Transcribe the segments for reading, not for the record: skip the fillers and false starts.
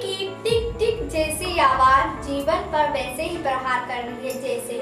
की टिक टिक जैसी आवाज जीवन पर वैसे ही प्रहार कर रही है जैसे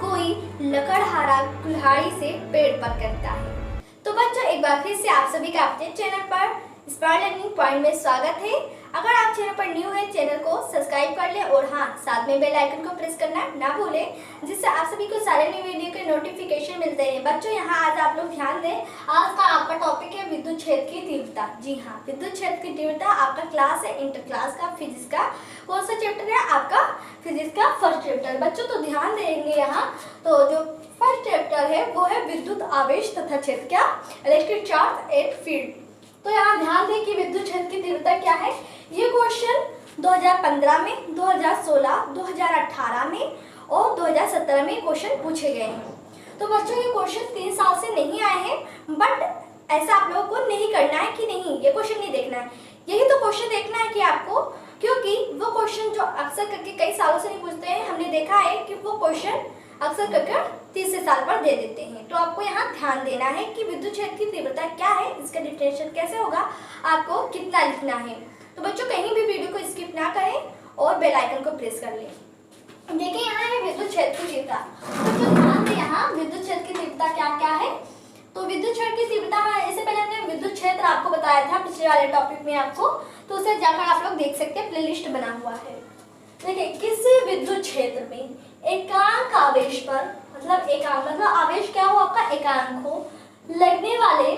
कोई लकड़हारा कुल्हाड़ी से पेड़ पर करता है। तो बच्चों, एक बार फिर से आप सभी का अपने चैनल पर स्मार्ट लर्निंग पॉइंट में स्वागत है। अगर आप चैनल पर न्यू है, चैनल को सब्सक्राइब कर ले और हाँ, साथ में बेल आइकन को प्रेस करना ना भूलें, जिससे आप सभी को सारे नए वीडियो के नोटिफिकेशन मिलते हैं। बच्चों, यहाँ आज आप लोग ध्यान दें, आज का आपका टॉपिक है विद्युत क्षेत्र की तीव्रता। जी हाँ, विद्युत क्षेत्र की तीव्रता आपका क्लास है इंटर क्लास का फिजिक्स का। कौन सा चैप्टर है आपका? फिजिक्स का फर्स्ट चैप्टर। बच्चों तो ध्यान देंगे यहाँ, तो जो फर्स्ट चैप्टर है वो है विद्युत आवेश तथा क्षेत्र, क्या? Electric charge and field. तो यहाँ ध्यान दें कि विद्युत क्षेत्र की तीव्रता क्या है। ये क्वेश्चन 2015 में, 2016, 2018 में और 2017 में क्वेश्चन पूछे गए हैं। तो बच्चों, ये क्वेश्चन 3 साल से नहीं आए हैं, बट ऐसा आप लोगों को नहीं करना है कि नहीं ये क्वेश्चन नहीं देखना है। यही तो क्वेश्चन देखना है कि आपको, क्योंकि वो क्वेश्चन जो अक्सर करके कई सालों से नहीं पूछते हैं, हमने देखा है कि वो क्वेश्चन अक्सर करके तीसरे साल पर दे देते हैं। तो आपको यहाँ ध्यान देना है कि विद्युत क्षेत्र की तीव्रता क्या है, इसका डिफरेंशिएशन कैसे होगा, आपको कितना लिखना है। तो बच्चों, कहीं भी वीडियो को स्किप ना करें और बेल आइकन को प्रेस कर लें। देखिए, यहाँ है विद्युत क्षेत्र की तीव्रता। तो ध्यान दें, यहाँ विद्युत क्षेत्र की तीव्रता क्या क्या है। तो विद्युत क्षेत्र की तीव्रता, इससे पहले हमने विद्युत क्षेत्र आपको बताया था पिछले वाले टॉपिक में आपको, तो उसे जाकर आप लोग देख सकते हैं, प्लेलिस्ट बना हुआ है। देखिए, किसी विद्युत क्षेत्र में एकांक आवेश पर, मतलब एकांक मतलब आवेश क्या हो आपका? एकांक हो, लगने वाले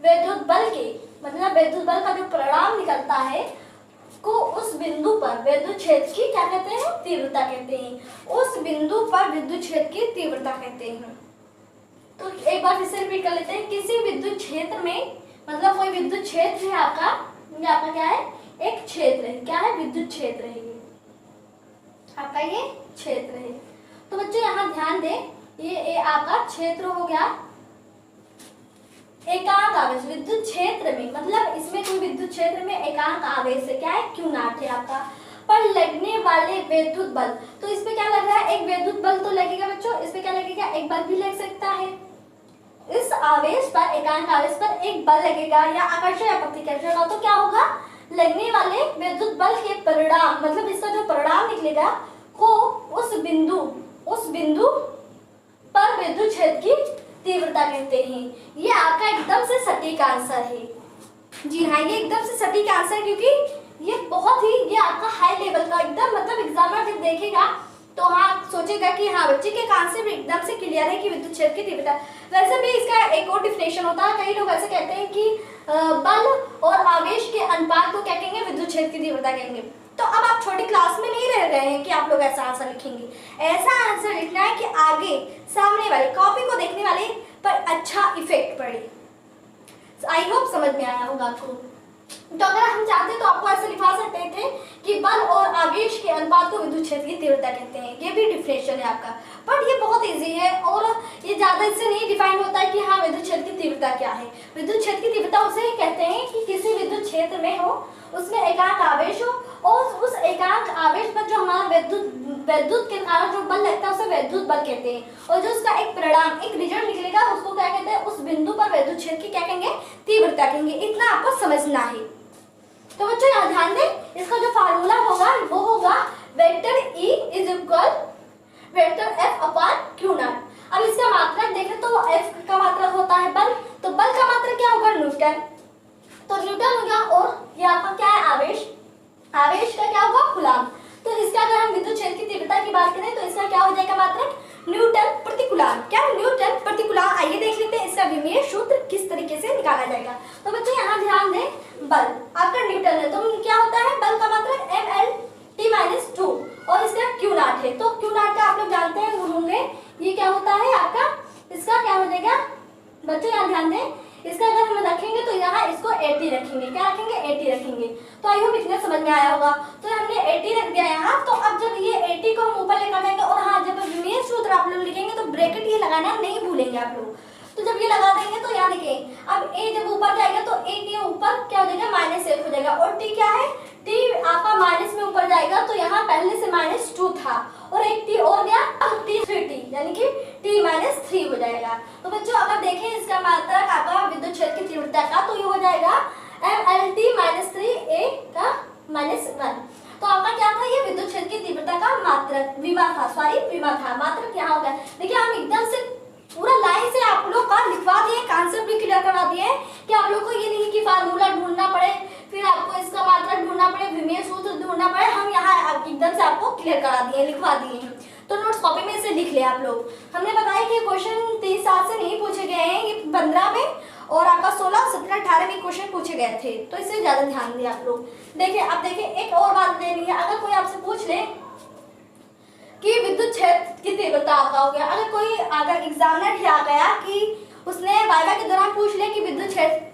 विद्युत बल के, मतलब विद्युत बल का जो परिणाम निकलता है को उस बिंदु पर विद्युत क्षेत्र की क्या कहते हैं? तीव्रता कहते हैं। उस बिंदु पर विद्युत क्षेत्र की तीव्रता कहते हैं। तो एक बार फिर से रिपीट कर लेते हैं। किसी विद्युत क्षेत्र में, मतलब कोई विद्युत क्षेत्र है आपका, ये आपका क्या है? एक क्षेत्र है। क्या है? विद्युत क्षेत्र है ये आपका, ये क्षेत्र है। तो बच्चों यहाँ ध्यान दें, ये आपका क्षेत्र हो गया। एकांक आवेश विद्युत क्षेत्र में, मतलब इसमें कोई विद्युत क्षेत्र में एकांक आवेश है, क्या है? Q नॉट है आपका, पर लगने वाले विद्युत बल। तो इस पे क्या लग रहा है? एक विद्युत बल तो लगेगा बच्चों। इस पे क्या लगेगा? एक बल भी लग सकता है। इस आवेश पर, एकांक आवेश पर एक बल लगेगा या आकर्षण या प्रतिकर्षण का, तो क्या होगा? लगने वाले विद्युत बल के परिणाम, मतलब इसका जो परिणाम निकलेगा को उस बिंदु पर विद्युत क्षेत्र की तीव्रता कहते हैं। ये आपका एकदम से सटीक आंसर है। जी हाँ, ये एकदम से सटीक आंसर है, क्योंकि ये बहुत ही, ये आपका हाई लेवल का एकदम, मतलब एग्जामिनर जब देखेगा तो हाँ सोचेगा कि हाँ बच्चे के आंसर एकदम से क्लियर है कि विद्युत क्षेत्र की तीव्रता। वैसे भी इसका एक और डिफिनेशन होता है, कई लोग ऐसे कहते हैं कि बल और आवेश के अनुपात को क्या कहेंगे? विद्युत क्षेत्र की तीव्रता कहेंगे। तो अब आप छोटी क्लास में नहीं रह गए हैं कि आप लोग ऐसा आंसर लिखेंगे। ऐसा आंसर लिखना है कि आगे सामने वाले कॉपी को देखने वाले पर अच्छा इफेक्ट पड़े। आई होप समझ में आया होगा आपको। तो अगर हम चाहते तो आपको ऐसे लिखा सकते थे कि बल और आवेश के अनुपात को विद्युत क्षेत्र की तीव्रता कहते हैं। ये भी डिफिनेशन है आपका, बट ये बहुत इजी है और ये ज्यादा इससे नहीं डिफाइन होता है कि हाँ विद्युत क्षेत्र की तीव्रता क्या है। विद्युत क्षेत्र की तीव्रता उसे कहते हैं कि किसी विद्युत क्षेत्र में हो, उसमें एकांक आवेश हो और उस एकांक आवेश पर जो हमारा विद्युत के कारण जो बल लगता है उसे विद्युत बल कहते हैं। और जो उसका एक परिणाम, एक रिजल्ट निकलेगा, उसको क्या कहते हैं? उस बिंदु पर विद्युत क्षेत्र की क्या कहेंगे? तीव्रता कहेंगे। इतना आपको समझना है। तो बच्चों यहाँ ध्यान दें, इसका जो फार्मूला होगा वो होगा vector E is equal vector F upon Q not. अब इसका मात्रक देखें तो F का मात्रक होता है बल, तो बल का मात्रक क्या होगा? न्यूटन। तो न्यूटन हो गया, और ये आपका क्या है? आवेश। आवेश का क्या होगा? कूलम। तो इसका अगर हम विद्युत क्षेत्र की तीव्रता की बात करें तो इसका क्या हो जाएगा मात्रक? न्यूटन प्रति कूलम। क्या? न्यूटन प्रति कूलम। आइए देख लेते हैं इसका विमेय सूत्र किस तरीके से निकाला जाएगा। तो बच्चों यहाँ ध्यान दें, बल आपका न्यूटन है, तो क्या होता है? बल का मात्रक mL/t-2 और इसका Q नॉट है। तो Q नॉट का आप लोग जानते हैं होंगे, ये क्या होता है आपका? इसका क्या हो जाएगा बच्चों? यहाँ ध्यान दें, इसका अगर हम रखेंगे तो यहाँ इसको 80 रखेंगे। क्या रखेंगे? 80 रखेंगे। तो आई होप इतना समझ में आया होगा। तो हमने 80 रख दिया यहाँ। तो अब जब ये 80 को हम ऊपर लेकर जाएंगे, और हाँ जब विमेय सूत्र आप लोग लिखेंगे तो ब्रैकेट ये लगाना नहीं भूलेंगे आप लोग। तो जब ये लगा देंगे तो यहाँ देखिए, अब a जब ऊपर जाएगा तो a के ऊपर क्या हो जाएगा? -1 हो जाएगा। और t क्या है? t आपका माइनस में ऊपर जाएगा, तो यहाँ पहले से -2 था और एक t और गया, अब t3t, यानी कि t-3 हो जाएगा। तो बच्चों अगर देखें इसका मात्रक आपका विद्युत क्षेत्र की तीव्रता का, तो ये हो जाएगा mLT-3a का -1। तो आपका क्या था, ये विद्युत क्षेत्र की तीव्रता का मात्रक विमा था, सॉरी विमा था, मात्रक यहाँ होगा। देखिए हम एकदम से पूरा लाइन से आप लोग का लिखवा दिए, कॉन्सेप्ट भी क्लियर करवा दिए कि आप लोग को ये नहीं कि फार्मूला ढूंढना पड़े, फिर आपको इसका मात्रक ढूंढना पड़े, विमेय सूत्र ढूंढना पड़े। हम यहाँ एकदम से आपको क्लियर करा दिए, लिखवा दिए हैं। तो नोट्स कॉपी में इसे लिख ले आप लोग। हमने बताया कि क्वेश्चन 23 साल से नहीं पूछे गए हैं, ये 15 में और आपका 16, 17, 18 में क्वेश्चन पूछे गए थे, तो इसे ज्यादा ध्यान दिए आप लोग। देखिए अब देखिए एक और बात लेनी है, अगर कोई आपसे पूछ ले कि विद्युत क्षेत्र की तीव्रता आपका हो गया, अगर एग्जामिनर आ गया कि उसने वाइवा के दौरान पूछ लिया कि विद्युत क्षेत्र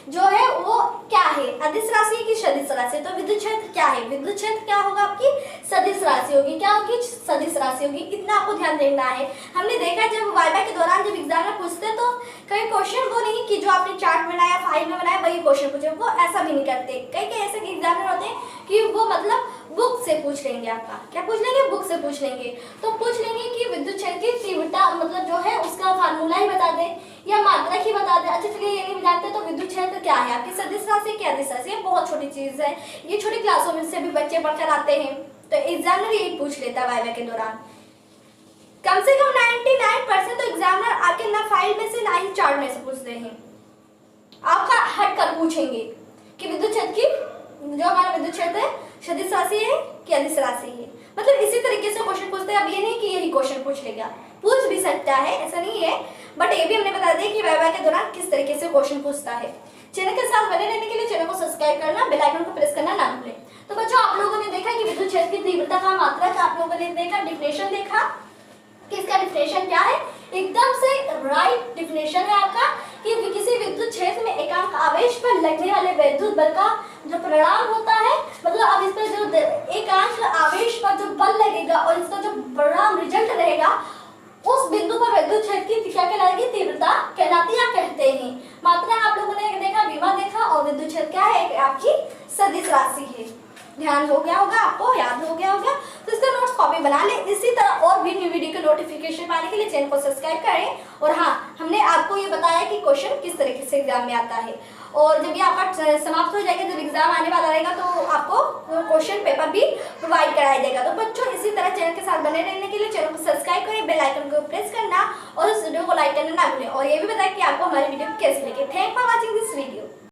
जो है वो क्या है, अदिश राशि की सदिश राशि, तो विद्युत क्षेत्र क्या है, विद्युत क्षेत्र क्या होगा आपकी सदिश राशि होगी, क्या होगी सदिश राशि होगी। इतना आपको ध्यान देना है। हमने देखा जब वाइवा के दौरान जब एग्जामिनर पूछते हैं तो कई क्वेश्चन वो नहीं कि जो आपने चार्ट में बनाया, फाइल में बनाया वही क्वेश्चन पूछे, वो ऐसा भी नहीं करते। कई ऐसे एग्जामिनर होते हैं कि वो मतलब बुक से पूछ लेंगे, आपका क्या पूछ लेंगे, बुक से पूछ लेंगे। तो पूछ लेंगे कि विद्युत क्षेत्र की तीव्रता मतलब जो है उसका फार्मूला ही बता दे या मात्रक ही बता दे। अच्छा चलिए ये नहीं बताते तो विद्युत क्षेत्र क्या है आपकी सदिश राशि, क्या अदिश राशि है, बहुत छोटी चीज है, ये छोटी क्लासों में से भी बच्चे पढ़कर आते हैं। तो एग्जामिनर यही पूछ लेता है वाइवा के दौरान। कम से कम 99% तो एग्जामिनर आके ना फाइल में से ना ही चार्ट में से पूछते हैं, आपका हट कर पूछेंगे कि विद्युत क्षेत्र की जो हमारा विद्युत क्षेत्र है सदिश राशि है कि अदिश राशि है। मतलब इसी तरीके से क्वेश्चन पूछते हैं। अब ये नहीं कि यही क्वेश्चन पूछ लेगा, पूछ भी सकता है, ऐसा नहीं है, बट ये भी हमने बता दिया कि वाइवा के दौरान किस तरीके से क्वेश्चन पूछता है। चैनल के साथ बने रहने के लिए चैनल को सब्सक्राइब करना, बेल आइकन को प्रेस करना ना भूलें। तो बच्चों आप लोगों ने देखा कि विद्युत क्षेत्र की तीव्रता का मात्रक, आप लोगों ने देखा डिफिनेशन देखा कि इसका डिफिनेशन क्या है, एकदम से राइट डिफिनेशन है आपका कि किसी विद्युत क्षेत्र में एकांक आवेश पर लगने वाले विद्युत बल का जो परिणाम होता है, मतलब अब इस पर जो एकांक आवेश पर जो बल लगेगा और इसका जो परिणाम रिजल्ट रहेगा उस बिंदु पर विद्युत क्षेत्र की क्या कहलाएगी, तीव्रता कहलाती है, कहते हैं। मात्रा आप लोगों ने देखा, विमा देखा, और विद्युत क्षेत्र क्या है आपकी सदिश राशि है। ध्यान हो गया होगा, आपको याद हो गया होगा, तो इसका नोट्स कॉपी बना ले। इसी तरह और भी न्यू वीडियो के नोटिफिकेशन पाने के लिए चैनल को सब्सक्राइब करें। और हाँ, हमने आपको ये बताया कि क्वेश्चन किस तरीके से एग्जाम में आता है, और जब ये आपका समाप्त हो जाएगा, जब एग्जाम आने वाला रहेगा तो आपको क्वेश्चन पेपर भी प्रोवाइड कराया जाएगा। तो बच्चों इसी तरह चैनल के साथ बने रहने के लिए चैनल को सब्सक्राइब करें, बेल आइकन को प्रेस करना और उस वीडियो को लाइक करना ना भूलें। और ये भी बताएं कि आपको हमारी वीडियो कैसी लगी। Thank for watching this video.